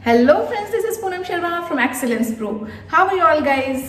Hello friends, this is Poonam Sharma from excellence pro. How are you all guys?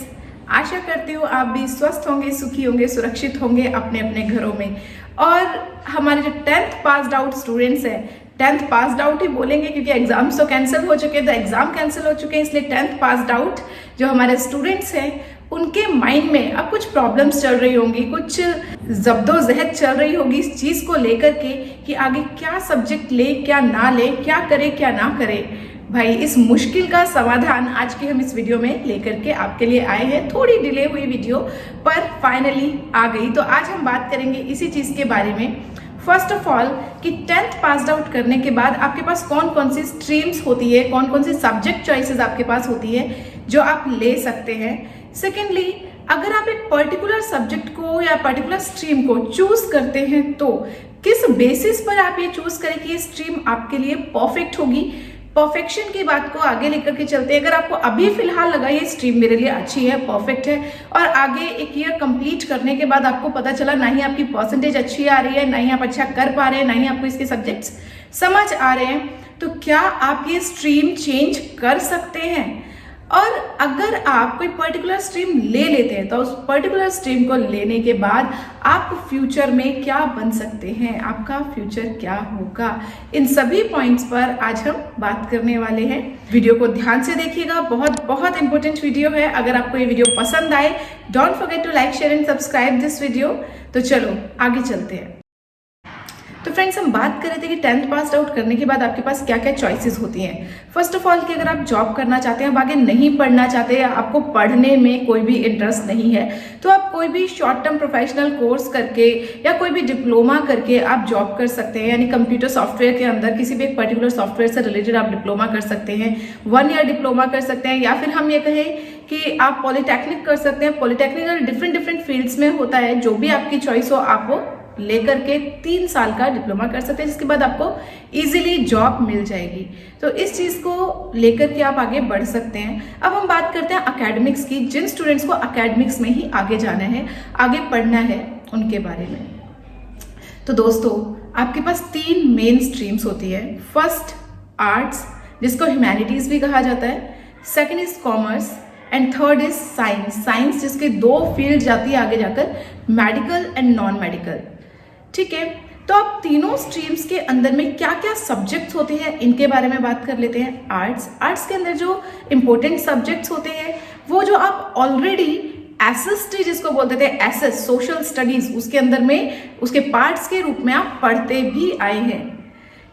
आशा करती हूँ आप भी स्वस्थ होंगे, सुखी होंगे, सुरक्षित होंगे अपने अपने घरों में। और हमारे जो 10th पास्ड आउट स्टूडेंट्स हैं, 10th पास्ड आउट ही बोलेंगे क्योंकि एग्जाम्स तो कैंसिल हो चुके हैं, तो एग्जाम कैंसिल हो चुके हैं, इसलिए 10th पास्ड आउट जो हमारे स्टूडेंट्स हैं उनके माइंड में अब कुछ प्रॉब्लम्स चल रही होंगी, कुछ जब्दोजहद चल रही होगी इस चीज़ को लेकर के कि आगे क्या सब्जेक्ट ले, क्या ना ले, क्या करे, क्या ना करे। भाई, इस मुश्किल का समाधान आज के हम इस वीडियो में लेकर के आपके लिए आए हैं। थोड़ी डिले हुई वीडियो पर फाइनली आ गई। तो आज हम बात करेंगे इसी चीज़ के बारे में। फर्स्ट ऑफ ऑल कि 10th पास आउट करने के बाद आपके पास कौन कौन सी स्ट्रीम्स होती है, कौन कौन सी सब्जेक्ट चॉइसेस आपके पास होती है जो आप ले सकते हैं। सेकेंडली, अगर आप एक पर्टिकुलर सब्जेक्ट को या पर्टिकुलर स्ट्रीम को चूज करते हैं तो किस बेसिस पर आप ये चूज करें कि ये स्ट्रीम आपके लिए परफेक्ट होगी। परफेक्शन की बात को आगे लेकर के चलते हैं। अगर आपको अभी फिलहाल लगा ये स्ट्रीम मेरे लिए अच्छी है, परफेक्ट है, और आगे एक ईयर कंप्लीट करने के बाद आपको पता चला ना ही आपकी परसेंटेज अच्छी आ रही है, ना ही आप अच्छा कर पा रहे हैं, ना ही आपको इसके सब्जेक्ट्स समझ आ रहे हैं, तो क्या आप ये स्ट्रीम चेंज कर सकते हैं? और अगर आप कोई पर्टिकुलर स्ट्रीम ले लेते हैं तो उस पर्टिकुलर स्ट्रीम को लेने के बाद आप फ्यूचर में क्या बन सकते हैं, आपका फ्यूचर क्या होगा, इन सभी पॉइंट्स पर आज हम बात करने वाले हैं। वीडियो को ध्यान से देखिएगा, बहुत बहुत इंपॉर्टेंट वीडियो है। अगर आपको ये वीडियो पसंद आए, don't forget to like, share and subscribe this video. तो चलो आगे चलते हैं। तो फ्रेंड्स, हम बात कर रहे थे कि 10th पास आउट करने के बाद आपके पास क्या क्या चॉइसेस होती हैं। फर्स्ट ऑफ ऑल कि अगर आप जॉब करना चाहते हैं, आप आगे नहीं पढ़ना चाहते, या आपको पढ़ने में कोई भी इंटरेस्ट नहीं है, तो आप कोई भी शॉर्ट टर्म प्रोफेशनल कोर्स करके या कोई भी डिप्लोमा करके आप जॉब कर सकते हैं। यानी कंप्यूटर सॉफ्टवेयर के अंदर किसी भी एक पर्टिकुलर सॉफ्टवेयर से रिलेटेड आप डिप्लोमा कर सकते हैं, 1 ईयर डिप्लोमा कर सकते हैं, या फिर हम ये कहें कि आप पॉलिटेक्निक कर सकते हैं। पॉलिटेक्निक डिफरेंट फील्ड्स में होता है, जो भी आपकी चॉइस हो आप वो लेकर के 3 साल का डिप्लोमा कर सकते हैं, जिसके बाद आपको इजीली जॉब मिल जाएगी। तो इस चीज़ को लेकर के आप आगे बढ़ सकते हैं। अब हम बात करते हैं एकेडमिक्स की। जिन स्टूडेंट्स को एकेडमिक्स में ही आगे जाना है, आगे पढ़ना है, उनके बारे में तो दोस्तों आपके पास 3 मेन स्ट्रीम्स होती है। फर्स्ट आर्ट्स, जिसको ह्यूमैनिटीज भी कहा जाता है, second is commerce, and third is science. Science जिसके 2 फील्ड जाती है आगे जाकर, मेडिकल एंड नॉन मेडिकल। ठीक है, तो अब तीनों स्ट्रीम्स के अंदर में क्या क्या सब्जेक्ट्स होते हैं इनके बारे में बात कर लेते हैं। आर्ट्स के अंदर जो इंपॉर्टेंट सब्जेक्ट्स होते हैं वो जो आप ऑलरेडी एसएसटी जिसको बोलते थे, एसएस सोशल स्टडीज, उसके अंदर में उसके पार्ट्स के रूप में आप पढ़ते भी आए हैं।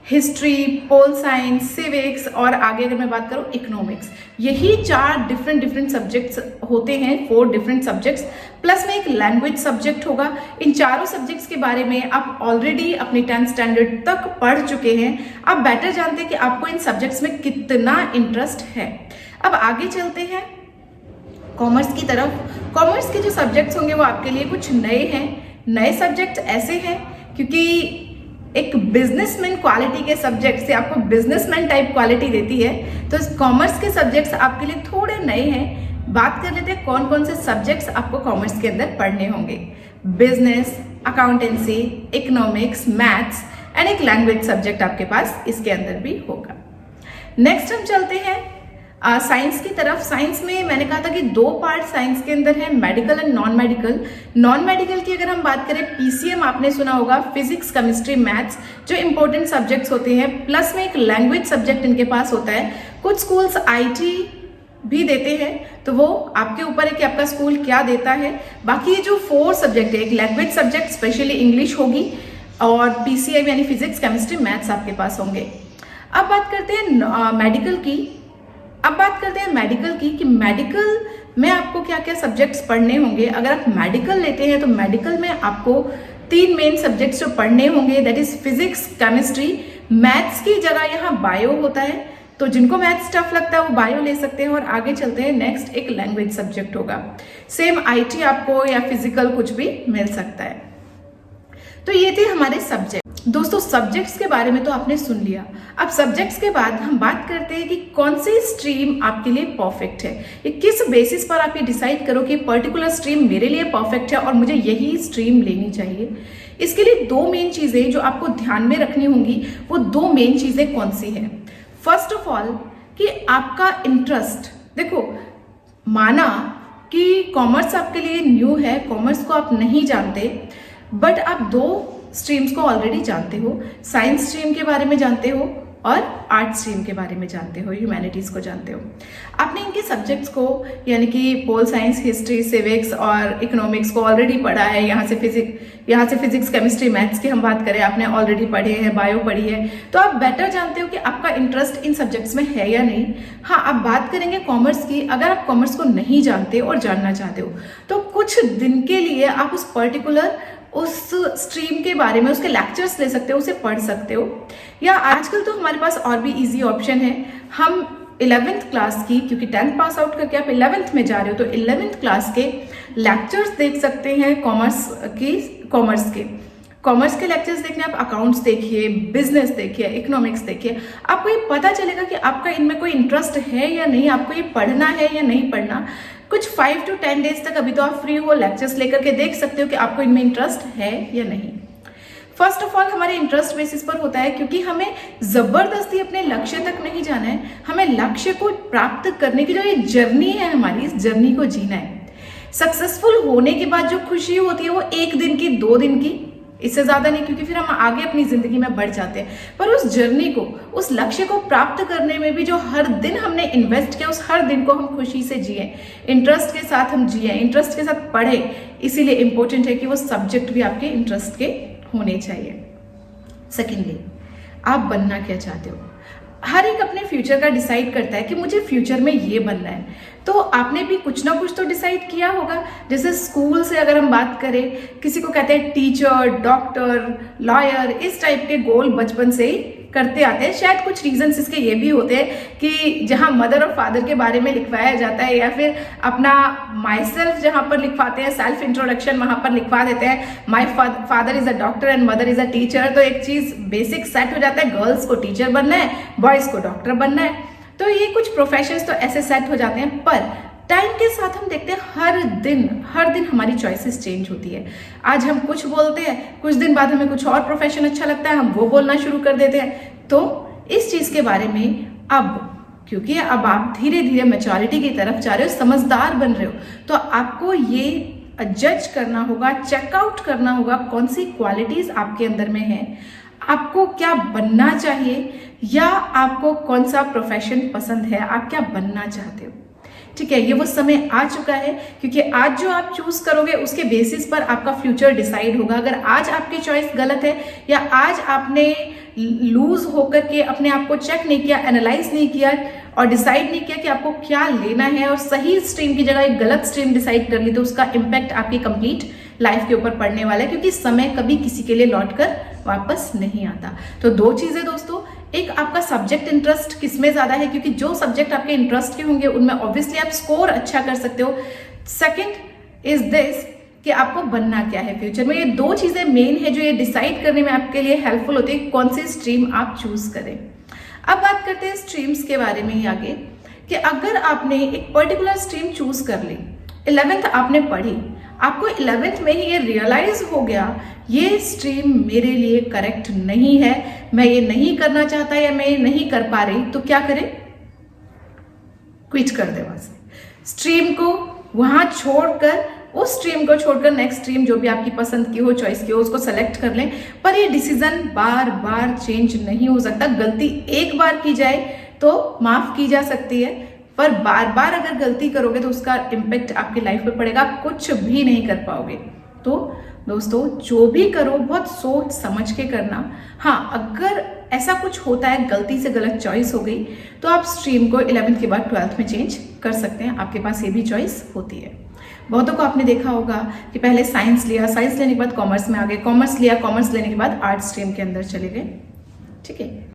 हिस्ट्री, पोल साइंस, सिविक्स और आगे अगर मैं बात करूं इकोनॉमिक्स, यही 4 डिफरेंट सब्जेक्ट्स होते हैं, 4 डिफरेंट सब्जेक्ट्स, प्लस में एक लैंग्वेज सब्जेक्ट होगा। इन चारों सब्जेक्ट्स के बारे में आप ऑलरेडी अपने 10th स्टैंडर्ड तक पढ़ चुके हैं। आप बेटर जानते हैं कि आपको इन सब्जेक्ट्स में कितना इंटरेस्ट है। अब आगे चलते हैं कॉमर्स की तरफ। कॉमर्स के जो सब्जेक्ट्स होंगे वो आपके लिए कुछ नए हैं। नए सब्जेक्ट ऐसे हैं क्योंकि एक बिजनेसमैन क्वालिटी के सब्जेक्ट से आपको बिजनेसमैन टाइप क्वालिटी देती है, तो कॉमर्स के सब्जेक्ट्स आपके लिए थोड़े नए हैं। बात कर लेते हैं कौन कौन से सब्जेक्ट्स आपको कॉमर्स के अंदर पढ़ने होंगे। Business, accountancy, economics, maths and एक लैंग्वेज सब्जेक्ट आपके पास इसके अंदर भी होगा। नेक्स्ट हम चलते हैं साइंस की तरफ। साइंस में मैंने कहा था कि 2 पार्ट साइंस के अंदर है, medical and non medical. Non medical की अगर हम बात करें, पीसीएम आपने सुना होगा, फिजिक्स, केमिस्ट्री, मैथ्स, जो इंपॉर्टेंट सब्जेक्ट्स होते हैं, प्लस में एक लैंग्वेज सब्जेक्ट इनके पास होता है। कुछ स्कूल्स आईटी भी देते हैं, तो वो आपके ऊपर है कि आपका स्कूल क्या देता है। बाकी ये जो 4 सब्जेक्ट है, एक लैंग्वेज सब्जेक्ट स्पेशली इंग्लिश होगी, और पीसीएम यानी फिजिक्स, केमिस्ट्री, मैथ्स आपके पास होंगे। अब बात करते हैं मेडिकल की कि मेडिकल में आपको क्या क्या सब्जेक्ट्स पढ़ने होंगे। अगर आप मेडिकल लेते हैं तो मेडिकल में आपको 3 मेन सब्जेक्ट्स जो पढ़ने होंगे, that is physics, chemistry. Maths की जगह यहाँ बायो होता है, तो जिनको मैथ्स टफ लगता है वो बायो ले सकते हैं। और आगे चलते हैं, नेक्स्ट एक लैंग्वेज सब्जेक्ट होगा। सेम आईटी आपको या फिजिकल कुछ भी मिल सकता है। तो ये थे हमारे सब्जेक्ट। दोस्तों, सब्जेक्ट्स के बारे में तो आपने सुन लिया। अब सब्जेक्ट्स के बाद हम बात करते हैं कि कौन सी स्ट्रीम आपके लिए परफेक्ट है। ये किस बेसिस पर आप ये डिसाइड करो कि पर्टिकुलर स्ट्रीम मेरे लिए परफेक्ट है और मुझे यही स्ट्रीम लेनी चाहिए। इसके लिए 2 मेन चीजें जो आपको ध्यान में रखनी होंगी, वो 2 मेन चीजें कौन सी हैं। फर्स्ट ऑफ ऑल कि आपका इंटरेस्ट, देखो माना कि कॉमर्स आपके लिए न्यू है, कॉमर्स को आप नहीं जानते, बट आप दो स्ट्रीम्स को ऑलरेडी जानते हो, साइंस स्ट्रीम के बारे में जानते हो और आर्ट स्ट्रीम के बारे में जानते हो, ह्यूमैनिटीज़ को जानते हो। आपने इनके सब्जेक्ट्स को यानी कि पोल साइंस, हिस्ट्री, सिविक्स और इकोनॉमिक्स को ऑलरेडी पढ़ा है। यहाँ से फिजिक्स, केमिस्ट्री, मैथ्स की हम बात करें, आपने ऑलरेडी पढ़े हैं, बायो पढ़ी है, तो आप बेटर जानते हो कि आपका इंटरेस्ट इन सब्जेक्ट्स में है या नहीं। हाँ, आप बात करेंगे कॉमर्स की। अगर आप कॉमर्स को नहीं जानते और जानना चाहते हो तो कुछ दिन के लिए आप उस पर्टिकुलर उस स्ट्रीम के बारे में उसके लेक्चर्स ले सकते हो, उसे पढ़ सकते हो। या आजकल तो हमारे पास और भी इजी ऑप्शन है, हम 11th क्लास की, क्योंकि 10th पास आउट करके आप 11th में जा रहे हो तो 11th क्लास के लेक्चर्स देख सकते हैं कॉमर्स के लेक्चर्स देखने आप अकाउंट्स देखिए, बिजनेस देखिए, इकोनॉमिक्स देखिए, आपको ये पता चलेगा कि आपका इनमें कोई इंटरेस्ट है या नहीं, आपको ये पढ़ना है या नहीं पढ़ना। कुछ 5 to 10 डेज तक अभी तो आप फ्री हो, लेक्चर्स लेकर के देख सकते हो कि आपको इनमें इंटरेस्ट है या नहीं। फर्स्ट ऑफ ऑल हमारे इंटरेस्ट बेसिस पर होता है, क्योंकि हमें जबरदस्ती अपने लक्ष्य तक नहीं जाना है, हमें लक्ष्य को प्राप्त करने की जो ये जर्नी है हमारी, इस जर्नी को जीना है। सक्सेसफुल होने के बाद जो खुशी होती है वो 1 दिन की, 2 दिन की, इससे ज्यादा नहीं, क्योंकि फिर हम आगे अपनी जिंदगी में बढ़ जाते हैं। पर उस जर्नी को, उस लक्ष्य को प्राप्त करने में भी जो हर दिन हमने इन्वेस्ट किया, उस हर दिन को हम खुशी से जिए, इंटरेस्ट के साथ हम जिए, इंटरेस्ट के साथ पढ़े। इसीलिए इंपॉर्टेंट है कि वो सब्जेक्ट भी आपके इंटरेस्ट के होने चाहिए। सेकेंडली, आप बनना क्या चाहते हो। हर एक अपने फ्यूचर का डिसाइड करता है कि मुझे फ्यूचर में ये बनना है, तो आपने भी कुछ ना कुछ तो डिसाइड किया होगा। जैसे स्कूल से अगर हम बात करें, किसी को कहते हैं टीचर, डॉक्टर, लॉयर, इस टाइप के गोल बचपन से ही करते आते हैं। शायद कुछ रीजंस इसके ये भी होते हैं कि जहाँ मदर और फादर के बारे में लिखवाया जाता है, या फिर अपना माई सेल्फ जहाँ पर लिखवाते हैं, सेल्फ इंट्रोडक्शन वहाँ पर लिखवा देते हैं, my father is a doctor and mother is a teacher. तो एक चीज बेसिक सेट हो जाता है, गर्ल्स को टीचर बनना है, बॉयज को डॉक्टर बनना है। तो ये कुछ प्रोफेशंस तो ऐसे सेट हो जाते हैं। पर टाइम के साथ हम देखते हैं हर दिन हमारी चॉइसेस चेंज होती है। आज हम कुछ बोलते हैं, कुछ दिन बाद हमें कुछ और प्रोफेशन अच्छा लगता है, हम वो बोलना शुरू कर देते हैं। तो इस चीज के बारे में अब, क्योंकि अब आप धीरे धीरे मैच्योरिटी की तरफ जा रहे हो, समझदार बन रहे हो, तो आपको ये जज करना होगा, चेकआउट करना होगा कौन सी क्वालिटीज आपके अंदर में है, आपको क्या बनना चाहिए, या आपको कौन सा प्रोफेशन पसंद है, आप क्या बनना चाहते हो। ठीक है, ये वो समय आ चुका है, क्योंकि आज जो आप चूज करोगे उसके बेसिस पर आपका फ्यूचर डिसाइड होगा। अगर आज आपकी चॉइस गलत है, या आज आपने लूज होकर के अपने आप को चेक नहीं किया, एनालाइज नहीं किया और डिसाइड नहीं किया कि आपको क्या लेना है, और सही स्ट्रीम की जगह एक गलत स्ट्रीम डिसाइड कर ली, तो उसका इम्पैक्ट आपकी कंप्लीट लाइफ के ऊपर पड़ने वाला है, क्योंकि समय कभी किसी के लिए लौट कर वापस नहीं आता। तो 2 चीजें दोस्तों, एक आपका सब्जेक्ट इंटरेस्ट किसमें ज्यादा है, क्योंकि जो सब्जेक्ट आपके इंटरेस्ट के होंगे उनमें ऑब्वियसली आप स्कोर अच्छा कर सकते हो। सेकंड इज दिस कि आपको बनना क्या है फ्यूचर में। ये 2 चीजें मेन है जो ये डिसाइड करने में आपके लिए हेल्पफुल होती है कौन सी स्ट्रीम आप चूज करें। अब बात करते हैं स्ट्रीम्स के बारे में ही आगे, कि अगर आपने एक पर्टिकुलर स्ट्रीम चूज कर ली, 11th आपने पढ़ी, आपको 11th में ही ये रियलाइज हो गया ये स्ट्रीम मेरे लिए करेक्ट नहीं है, मैं ये नहीं करना चाहता या मैं ये नहीं कर पा रही, तो क्या करें, क्विट कर दे वहां से स्ट्रीम को, वहां छोड़कर, उस स्ट्रीम को छोड़कर नेक्स्ट स्ट्रीम जो भी आपकी पसंद की हो, चॉइस की हो, उसको सेलेक्ट कर लें। पर ये डिसीजन बार बार चेंज नहीं हो सकता। गलती एक बार की जाए तो माफ की जा सकती है, पर बार बार अगर गलती करोगे तो उसका इम्पैक्ट आपकी लाइफ पर पड़ेगा, आप कुछ भी नहीं कर पाओगे। तो दोस्तों, जो भी करो बहुत सोच समझ के करना। हाँ, अगर ऐसा कुछ होता है, गलती से गलत चॉइस हो गई, तो आप स्ट्रीम को 11th के बाद 12th में चेंज कर सकते हैं, आपके पास ये भी चॉइस होती है। बहुतों को आपने देखा होगा कि पहले साइंस लिया, साइंस लेने के बाद कॉमर्स में आ गए, कॉमर्स लिया, कॉमर्स लेने के बाद आर्ट स्ट्रीम के अंदर चले गए। ठीक है,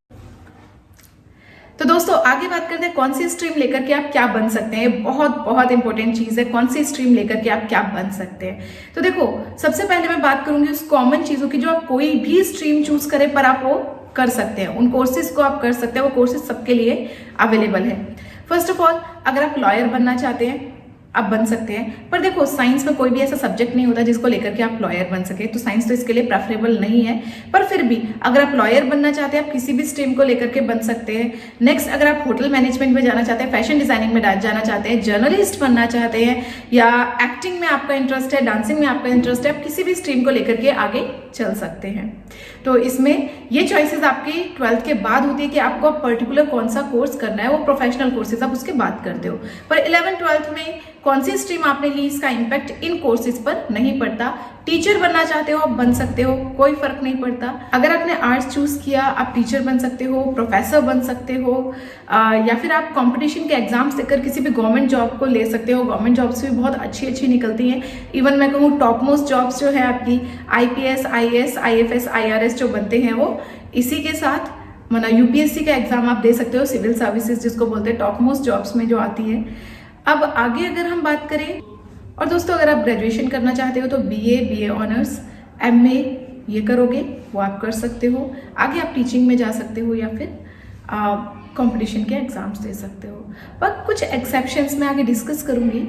तो दोस्तों आगे बात करते हैं कौन सी स्ट्रीम लेकर के आप क्या बन सकते हैं। बहुत बहुत इंपॉर्टेंट चीज है, कौन सी स्ट्रीम लेकर के आप क्या बन सकते हैं। तो देखो, सबसे पहले मैं बात करूंगी उस कॉमन चीजों की जो आप कोई भी स्ट्रीम चूज करें पर आप वो कर सकते हैं, उन कोर्सेज को आप कर सकते हैं, वो कोर्सेज सबके लिए अवेलेबल है। फर्स्ट ऑफ ऑल, अगर आप लॉयर बनना चाहते हैं आप बन सकते हैं। पर देखो, साइंस में कोई भी ऐसा सब्जेक्ट नहीं होता जिसको लेकर के आप लॉयर बन सके, तो साइंस तो इसके लिए प्रेफरेबल नहीं है। पर फिर भी अगर आप लॉयर बनना चाहते हैं, आप किसी भी स्ट्रीम को लेकर के बन सकते हैं। नेक्स्ट, अगर आप होटल मैनेजमेंट में जाना चाहते हैं, फैशन डिजाइनिंग में जाना चाहते हैं, जर्नलिस्ट बनना चाहते हैं, या एक्टिंग में आपका इंटरेस्ट है, डांसिंग में आपका इंटरेस्ट है, आप किसी भी स्ट्रीम को लेकर के आगे चल सकते हैं। तो इसमें ये चॉइसेस आपकी 12th के बाद होती है कि आपको पर्टिकुलर कौन सा कोर्स करना है, वो प्रोफेशनल कोर्सेज आप उसके बाद करते हो। पर 11th-12th में कौन सी स्ट्रीम आपने ली, इसका इम्पैक्ट इन कोर्सेज पर नहीं पड़ता। टीचर बनना चाहते हो आप बन सकते हो, कोई फर्क नहीं पड़ता। अगर आपने आर्ट्स चूज किया, आप टीचर बन सकते हो, प्रोफेसर बन सकते हो, या फिर आप कंपटीशन के एग्जाम्स देकर किसी भी गवर्नमेंट जॉब को ले सकते हो। गवर्नमेंट जॉब्स भी बहुत अच्छी अच्छी निकलती हैं। इवन मैं कहूँ टॉप मोस्ट जॉब्स जो है आपकी IPS, IAS, IFS, IRS जो बनते हैं, वो इसी के साथ माना UPSC का एग्जाम आप दे सकते हो, सिविल सर्विसेज जिसको बोलते हैं, टॉप मोस्ट जॉब्स में जो आती है। अब आगे अगर हम बात करें, और दोस्तों अगर आप ग्रेजुएशन करना चाहते हो तो BA ऑनर्स, MA ये करोगे, वो आप कर सकते हो। आगे आप टीचिंग में जा सकते हो, या फिर कंपटीशन के एग्जाम्स दे सकते हो। पर कुछ एक्सेप्शंस मैं आगे डिस्कस करूंगी।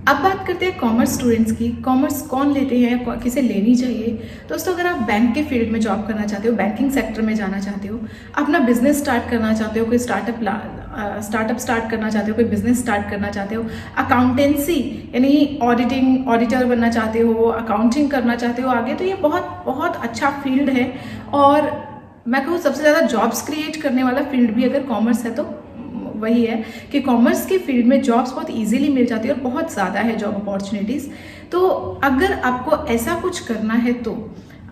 अब बात करते हैं कॉमर्स स्टूडेंट्स की। कॉमर्स कौन लेते हैं, किसे लेनी चाहिए। दोस्तों अगर आप बैंक के फील्ड में जॉब करना चाहते हो, बैंकिंग सेक्टर में जाना चाहते हो, अपना बिजनेस स्टार्ट करना चाहते हो, कोई स्टार्टअप स्टार्ट करना चाहते हो, कोई बिजनेस स्टार्ट करना चाहते हो, अकाउंटेंसी यानी ऑडिटर बनना चाहते हो, अकाउंटिंग करना चाहते हो आगे, तो ये बहुत बहुत अच्छा फील्ड है। और मैं कहूँ सबसे ज़्यादा जॉब्स क्रिएट करने वाला फील्ड भी अगर कॉमर्स है तो वही है कि कॉमर्स के फील्ड में जॉब्स बहुत इजीली मिल जाती है और बहुत ज़्यादा है जॉब अपॉर्चुनिटीज़। तो अगर आपको ऐसा कुछ करना है तो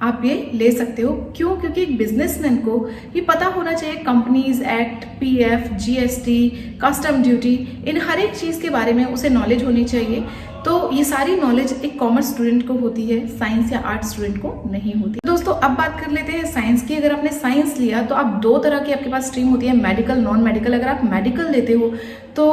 आप ये ले सकते हो। क्यों? क्योंकि एक बिजनेसमैन को ये पता होना चाहिए companies act, PF, GST, custom duty, इन हर एक चीज़ के बारे में उसे नॉलेज होनी चाहिए। तो ये सारी नॉलेज एक कॉमर्स स्टूडेंट को होती है, साइंस या आर्ट्स स्टूडेंट को नहीं होती। दोस्तों अब बात कर लेते हैं साइंस की। अगर आपने साइंस लिया तो आप दो तरह की आपके पास स्ट्रीम होती है, मेडिकल, नॉन मेडिकल। अगर आप मेडिकल लेते हो तो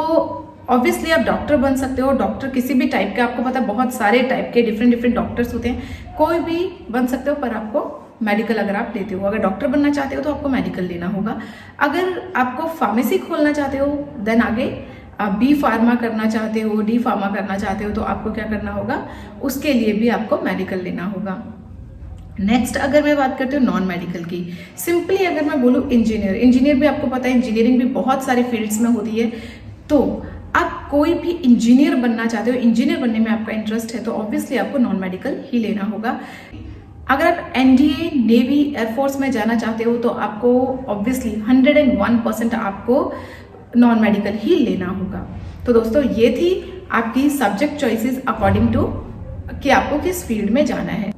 ऑब्वियसली आप डॉक्टर बन सकते हो। डॉक्टर किसी भी टाइप के, आपको पता है बहुत सारे टाइप के डिफरेंट डॉक्टर्स होते हैं, कोई भी बन सकते हो। पर आपको मेडिकल अगर आप लेते हो, अगर डॉक्टर बनना चाहते हो तो आपको मेडिकल लेना होगा। अगर आपको फार्मेसी खोलना चाहते हो, देन आगे आप B फार्मा करना चाहते हो, D फार्मा करना चाहते हो, तो आपको क्या करना होगा, उसके लिए भी आपको मेडिकल लेना होगा। नेक्स्ट अगर मैं बात करती हूँ नॉन मेडिकल की, सिंपली अगर मैं बोलूँ इंजीनियर भी आपको पता है, इंजीनियरिंग भी बहुत सारे फील्ड्स में होती है। तो आप कोई भी इंजीनियर बनना चाहते हो, इंजीनियर बनने में आपका इंटरेस्ट है, तो ऑब्वियसली आपको नॉन मेडिकल ही लेना होगा। अगर आप NDA, नेवी, एयरफोर्स में जाना चाहते हो तो आपको ऑब्वियसली 101% आपको नॉन मेडिकल ही लेना होगा। तो दोस्तों ये थी आपकी सब्जेक्ट चॉइसेस अकॉर्डिंग टू कि आपको किस फील्ड में जाना है।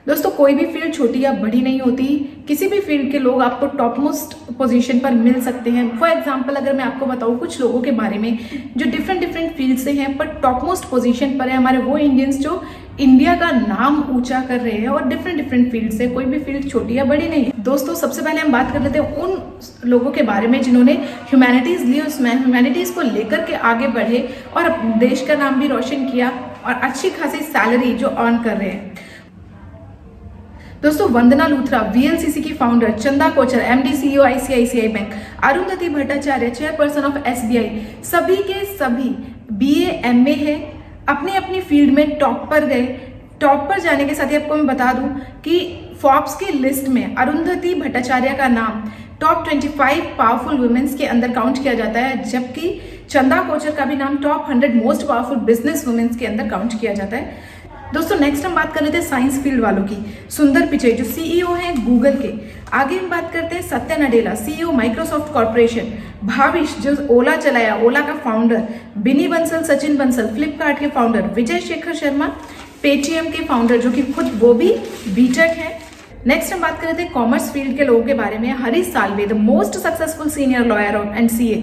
दोस्तों कोई भी फील्ड छोटी या बड़ी नहीं होती, किसी भी फील्ड के लोग आपको टॉप मोस्ट पोजीशन पर मिल सकते हैं। फॉर एग्जांपल अगर मैं आपको बताऊं कुछ लोगों के बारे में जो डिफरेंट फील्ड से हैं पर टॉप मोस्ट पोजीशन पर है, हमारे वो इंडियंस जो इंडिया का नाम ऊंचा कर रहे हैं और डिफरेंट फील्ड से। कोई भी फील्ड छोटी या बड़ी नहीं है। दोस्तों सबसे पहले हम बात कर लेते हैं उन लोगों के बारे में जिन्होंने ह्यूमैनिटीज ली, उसमें ह्यूमैनिटीज को लेकर के आगे बढ़े और अपने देश का नाम भी रोशन किया और अच्छी खासी सैलरी जो अर्न कर रहे हैं। दोस्तों वंदना लूथरा, VLCC की founder, Chanda Kochhar, MD CEO ICICI bank, Arundhati Bhattacharya, chairperson of SBI, सभी के सभी BA MA है, अपनी अपनी फील्ड में टॉप पर गए। टॉप पर जाने के साथ ही आपको मैं बता दूं कि फोर्ब्स की लिस्ट में अरुंधति भट्टाचार्य का नाम टॉप 25 पावरफुल वुमेन्स के अंदर काउंट किया जाता है, जबकि चंदा कोचर का भी नाम top 100 most powerful business womens के अंदर काउंट किया जाता है। दोस्तों नेक्स्ट हम बात कर लेते हैं साइंस फील्ड वालों की। सुंदर पिचई जो CEO हैं गूगल के। आगे हम बात करते हैं Satya Nadella, CEO Microsoft corporation. Bhavish जो ओला चलाया, ओला का फाउंडर। बिनी बंसल, सचिन बंसल फ्लिपकार्ट के फाउंडर। विजय शेखर शर्मा पेटीएम के फाउंडर जो कि खुद वो भी बीटेक है। नेक्स्ट हम बात कर लेते हैं कॉमर्स फील्ड के लोगों के बारे में। Harish Salve, the most successful senior lawyer and CA,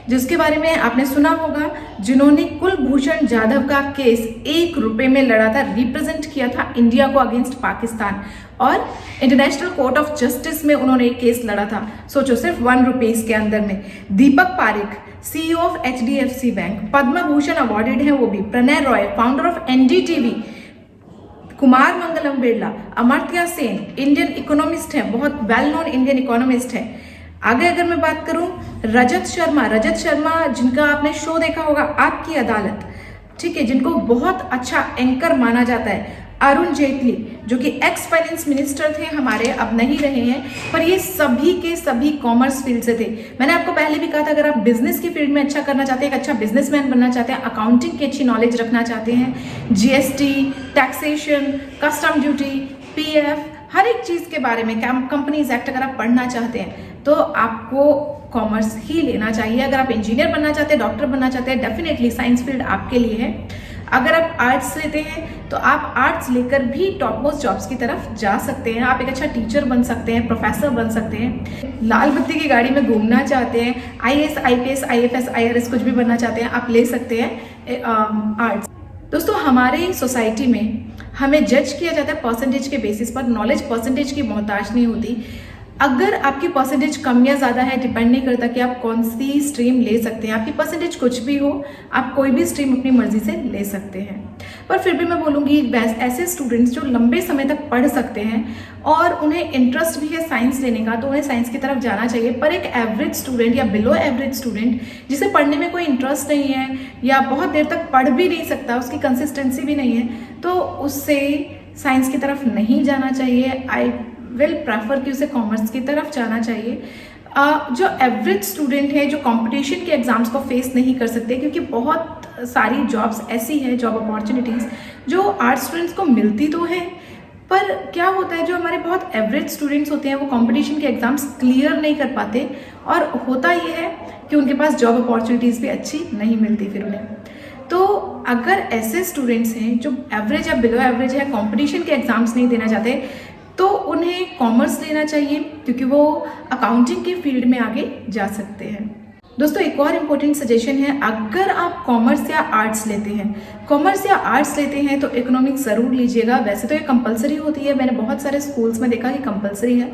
जिसके बारे में आपने सुना होगा, जिन्होंने कुलभूषण जाधव का केस 1 रुपए में लड़ा था, रिप्रेजेंट किया था इंडिया को अगेंस्ट पाकिस्तान, और इंटरनेशनल कोर्ट ऑफ जस्टिस में उन्होंने एक केस लड़ा था। सोचो सिर्फ 1 रुपीज के अंदर में। Deepak Parekh, CEO of HDFC bank, Padma Bhushan awarded है वो भी। Prannoy Roy, founder of NDTV। Kumar Mangalam Birla, Amartya Sen, Indian economist है, बहुत वेल नोन इंडियन इकोनॉमिस्ट है। आगे अगर मैं बात करूं, रजत शर्मा जिनका आपने शो देखा होगा आपकी अदालत, ठीक है, जिनको बहुत अच्छा एंकर माना जाता है। अरुण जेटली जो कि एक्स फाइनेंस मिनिस्टर थे हमारे, अब नहीं रहे हैं, पर ये सभी के सभी कॉमर्स फील्ड से थे। मैंने आपको पहले भी कहा था, अगर आप बिजनेस की फील्ड में अच्छा करना चाहते हैं, एक अच्छा बिजनेसमैन बनना चाहते हैं, अकाउंटिंग की अच्छी नॉलेज रखना चाहते हैं, GST, taxation, custom duty, PF, हर एक चीज के बारे में, कंपनीज एक्ट अगर आप पढ़ना चाहते हैं तो आपको कॉमर्स ही लेना चाहिए। अगर आप इंजीनियर बनना चाहते हैं, डॉक्टर बनना चाहते हैं, डेफिनेटली साइंस फील्ड आपके लिए है। अगर आप आर्ट्स लेते हैं तो आप आर्ट्स लेकर भी टॉप मोस्ट जॉब्स की तरफ जा सकते हैं। आप एक अच्छा टीचर बन सकते हैं, प्रोफेसर बन सकते हैं। लाल बत्ती की गाड़ी में घूमना चाहते हैं, आईएएस, आईपीएस, आईएफएस, आईआरएस कुछ भी बनना चाहते हैं, आप ले सकते हैं आर्ट्स। दोस्तों, हमारे सोसाइटी में हमें जज किया जाता है परसेंटेज के बेसिस पर। नॉलेज परसेंटेज की मोहताज नहीं होती। अगर आपकी परसेंटेज कम या ज़्यादा है, डिपेंड नहीं करता कि आप कौन सी स्ट्रीम ले सकते हैं। आपकी परसेंटेज कुछ भी हो, आप कोई भी स्ट्रीम अपनी मर्जी से ले सकते हैं। पर फिर भी मैं बोलूँगी, ऐसे स्टूडेंट्स जो लंबे समय तक पढ़ सकते हैं और उन्हें इंटरेस्ट भी है साइंस लेने का, तो उन्हें साइंस की तरफ जाना चाहिए। पर एक एवरेज स्टूडेंट या बिलो एवरेज स्टूडेंट जिसे पढ़ने में कोई इंटरेस्ट नहीं है या बहुत देर तक पढ़ भी नहीं सकता, उसकी कंसिस्टेंसी भी नहीं है, तो उससे साइंस की तरफ नहीं जाना चाहिए। आई विल प्रेफर कि उसे कॉमर्स की तरफ जाना चाहिए। जो एवरेज स्टूडेंट है, जो कंपटीशन के एग्जाम्स को फेस नहीं कर सकते, क्योंकि बहुत सारी जॉब्स ऐसी हैं, जॉब अपॉर्चुनिटीज़ जो आर्ट्स स्टूडेंट्स को मिलती तो है, पर क्या होता है, जो हमारे बहुत एवरेज स्टूडेंट्स होते हैं वो कंपटीशन के एग्जाम्स क्लियर नहीं कर पाते, और होता ये है कि उनके पास जॉब अपॉर्चुनिटीज़ भी अच्छी नहीं मिलती फिर उन्हें। तो अगर ऐसे स्टूडेंट्स हैं जो एवरेज या बिलो एवरेज है, कंपटीशन के एग्जाम्स नहीं देना चाहते, तो उन्हें कॉमर्स लेना चाहिए, क्योंकि वो अकाउंटिंग की फील्ड में आगे जा सकते हैं। दोस्तों, एक और इम्पोर्टेंट सजेशन है, अगर आप कॉमर्स या आर्ट्स लेते हैं तो इकोनॉमिक्स ज़रूर लीजिएगा। वैसे तो ये कंपलसरी होती है, मैंने बहुत सारे स्कूल्स में देखा कि कंपलसरी है,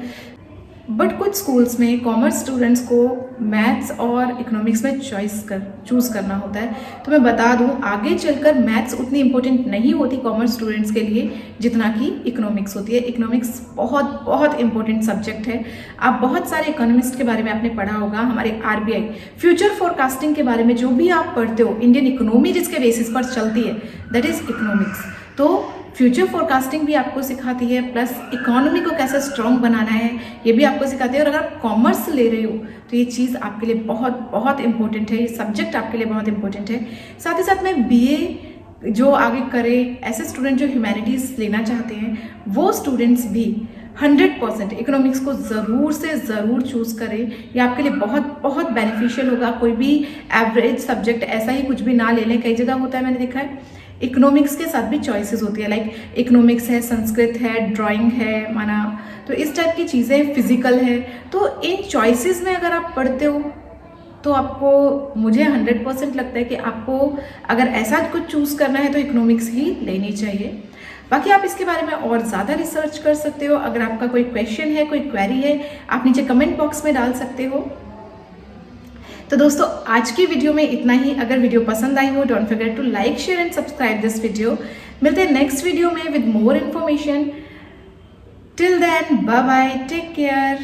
बट कुछ स्कूल्स में कॉमर्स स्टूडेंट्स को मैथ्स और इकोनॉमिक्स में चूज़ करना होता है। तो मैं बता दूं, आगे चलकर मैथ्स उतनी इंपॉर्टेंट नहीं होती कॉमर्स स्टूडेंट्स के लिए जितना कि इकोनॉमिक्स होती है। इकोनॉमिक्स बहुत बहुत इंपॉर्टेंट सब्जेक्ट है। आप बहुत सारे इकोनॉमिस्ट के बारे में आपने पढ़ा होगा, हमारे आरबीआई फ्यूचर फोरकास्टिंग के बारे में जो भी आप पढ़ते हो, इंडियन इकोनॉमी जिसके बेसिस पर चलती है, दैट इज इकोनॉमिक्स। तो फ्यूचर फोरकास्टिंग भी आपको सिखाती है, प्लस इकोनॉमी को कैसे स्ट्रॉन्ग बनाना है ये भी आपको सिखाती है। और अगर आप कॉमर्स ले रहे हो तो ये चीज़ आपके लिए बहुत बहुत इंपॉर्टेंट है, ये सब्जेक्ट आपके लिए बहुत इंपॉर्टेंट है। साथ ही साथ में बीए जो आगे करे, ऐसे स्टूडेंट जो ह्यूमैनिटीज़ लेना चाहते हैं, वो स्टूडेंट्स भी 100% इकोनॉमिक्स को ज़रूर से ज़रूर चूज़ करें। ये आपके लिए बहुत बहुत बेनिफिशियल होगा। कोई भी एवरेज सब्जेक्ट ऐसा ही कुछ भी ना ले लें। कई जगह होता है, मैंने देखा है, इकोनॉमिक्स के साथ भी चॉइसेस होती है, लाइक इकोनॉमिक्स है, संस्कृत है, ड्राइंग है, माना, तो इस टाइप की चीज़ें, फिजिकल है। तो इन चॉइसेस में अगर आप पढ़ते हो तो आपको, मुझे 100% लगता है कि आपको अगर ऐसा कुछ चूज़ करना है तो इकोनॉमिक्स ही लेनी चाहिए। बाकी आप इसके बारे में और ज़्यादा रिसर्च कर सकते हो। अगर आपका कोई क्वेश्चन है, कोई क्वेरी है, आप नीचे कमेंट बॉक्स में डाल सकते हो। तो दोस्तों, आज की वीडियो में इतना ही। अगर वीडियो पसंद आई हो, don't forget to like, share and subscribe this video. मिलते हैं नेक्स्ट वीडियो में with more information. Till then, bye bye, take care.